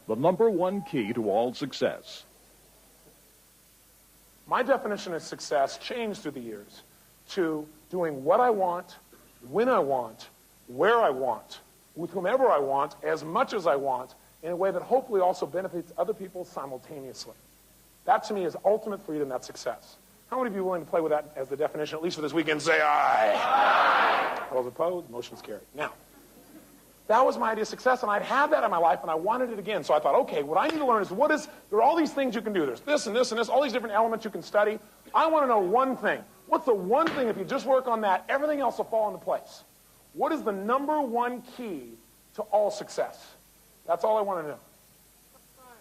the number one key to all success. My definition of success changed through the years to doing what I want, when I want, where I want, with whomever I want, as much as I want, in a way that hopefully also benefits other people simultaneously. That, to me, is ultimate freedom. That's success. How many of you are willing to play with that as the definition, at least for this weekend? Say aye. Aye. All those opposed? Motion's carried. Now, that was my idea of success, and I'd had that in my life, and I wanted it again. So I thought, okay, what I need to learn is there are all these things you can do. There's this and this and this, all these different elements you can study. I want to know one thing. What's the one thing, if you just work on that, everything else will fall into place? What is the number one key to all success? That's all I want to know.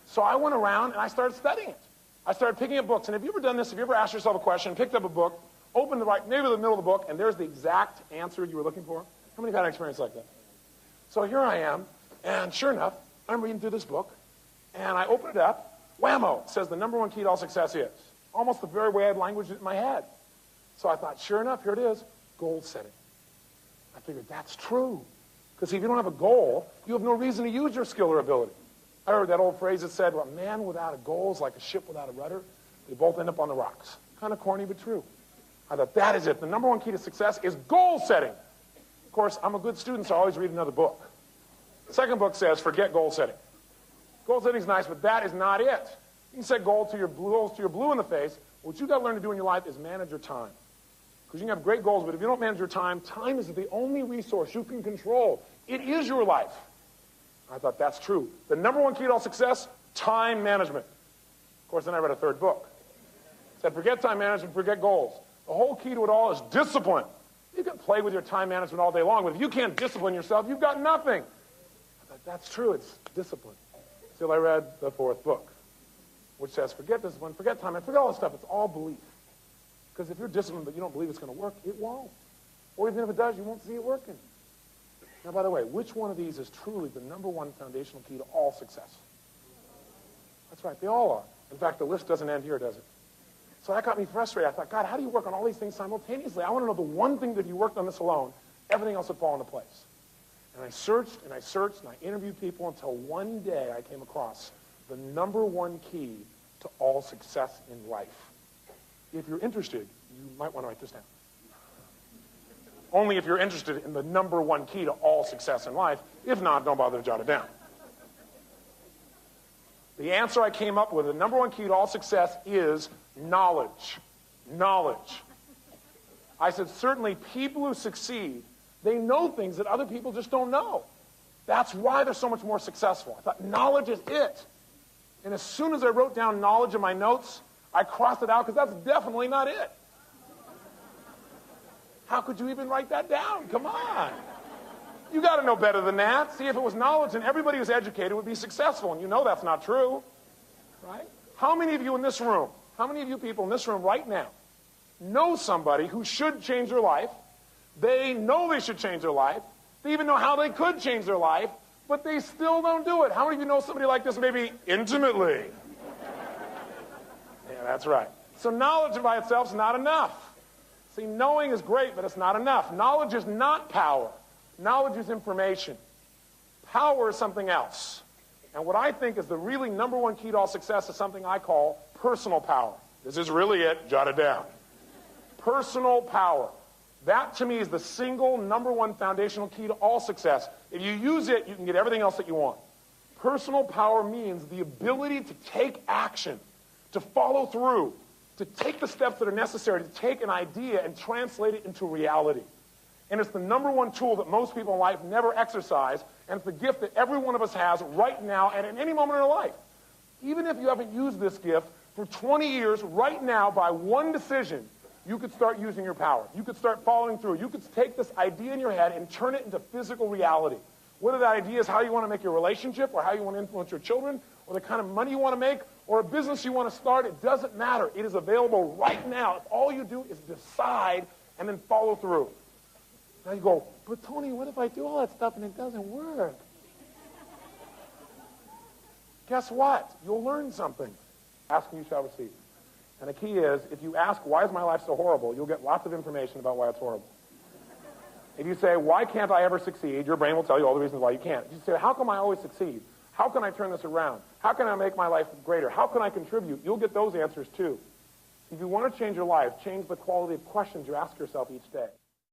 So I went around and I started studying it. I started picking up books. And have you ever done this? Have you ever asked yourself a question, picked up a book, opened maybe the middle of the book, and there's the exact answer you were looking for? How many have had an experience like that? So here I am, and sure enough, I'm reading through this book, and I open it up. Whammo! It says the number one key to all success is. Almost the very way I had language in my head. So I thought, sure enough, here it is, goal setting. I figured that's true. Because if you don't have a goal, you have no reason to use your skill or ability. I heard that old phrase that said, well, a man without a goal is like a ship without a rudder. They both end up on the rocks. Kind of corny, but true. I thought, that is it. The number one key to success is goal setting. Of course, I'm a good student, so I always read another book. The second book says, forget goal setting. Goal setting is nice, but that is not it. You can set goals to your blue in the face. What you've got to learn to do in your life is manage your time. Because you can have great goals, but if you don't manage your time, time is the only resource you can control. It is your life. I thought, that's true. The number one key to all success, time management. Of course, then I read a third book. It said, forget time management, forget goals. The whole key to it all is discipline. You can play with your time management all day long, but if you can't discipline yourself, you've got nothing. I thought, that's true, it's discipline. Till I read the fourth book, which says, forget discipline, forget time, and forget all this stuff. It's all belief. Because if you're disciplined but you don't believe it's going to work, it won't. Or even if it does, you won't see it working. Now, by the way, which one of these is truly the number one foundational key to all success? That's right, they all are. In fact, the list doesn't end here, does it? So that got me frustrated. I thought, God, how do you work on all these things simultaneously? I want to know the one thing that if you worked on this alone, everything else would fall into place. And I searched, and I searched, and I interviewed people until one day I came across the number one key to all success in life. If you're interested, you might want to write this down. Only if you're interested in the number one key to all success in life. If not, don't bother to jot it down. The answer I came up with, the number one key to all success is knowledge. Knowledge. I said, certainly people who succeed, they know things that other people just don't know. That's why they're so much more successful. I thought, knowledge is it. And as soon as I wrote down knowledge in my notes, I crossed it out because that's definitely not it. How could you even write that down? Come on. You got to know better than that. See, if it was knowledge, then everybody who's educated would be successful, and you know that's not true, right? How many of you in this room, how many of you people in this room right now know somebody who should change their life? They know they should change their life. They even know how they could change their life, but they still don't do it. How many of you know somebody like this maybe intimately? Yeah, that's right. So knowledge by itself is not enough. See, knowing is great, but it's not enough. Knowledge is not power. Knowledge is information. Power is something else. And what I think is the really number one key to all success is something I call personal power. This is really it. Jot it down. Personal power. That, to me, is the single number one foundational key to all success. If you use it, you can get everything else that you want. Personal power means the ability to take action, to follow through, to take the steps that are necessary to take an idea and translate it into reality. And it's the number one tool that most people in life never exercise, and it's the gift that every one of us has right now and at any moment in our life. Even if you haven't used this gift for 20 years, right now, by one decision, you could start using your power. You could start following through. You could take this idea in your head and turn it into physical reality. Whether that idea is how you want to make your relationship, or how you want to influence your children, or the kind of money you want to make, or a business you want to start, it doesn't matter. It is available right now. If all you do is decide and then follow through. Now you go, but Tony, what if I do all that stuff and it doesn't work? Guess what? You'll learn something. Ask and you shall receive. And the key is, if you ask, why is my life so horrible, you'll get lots of information about why it's horrible. If you say, why can't I ever succeed, your brain will tell you all the reasons why you can't. If you say, how come I always succeed? How can I turn this around? How can I make my life greater? How can I contribute? You'll get those answers too. If you want to change your life, change the quality of questions you ask yourself each day.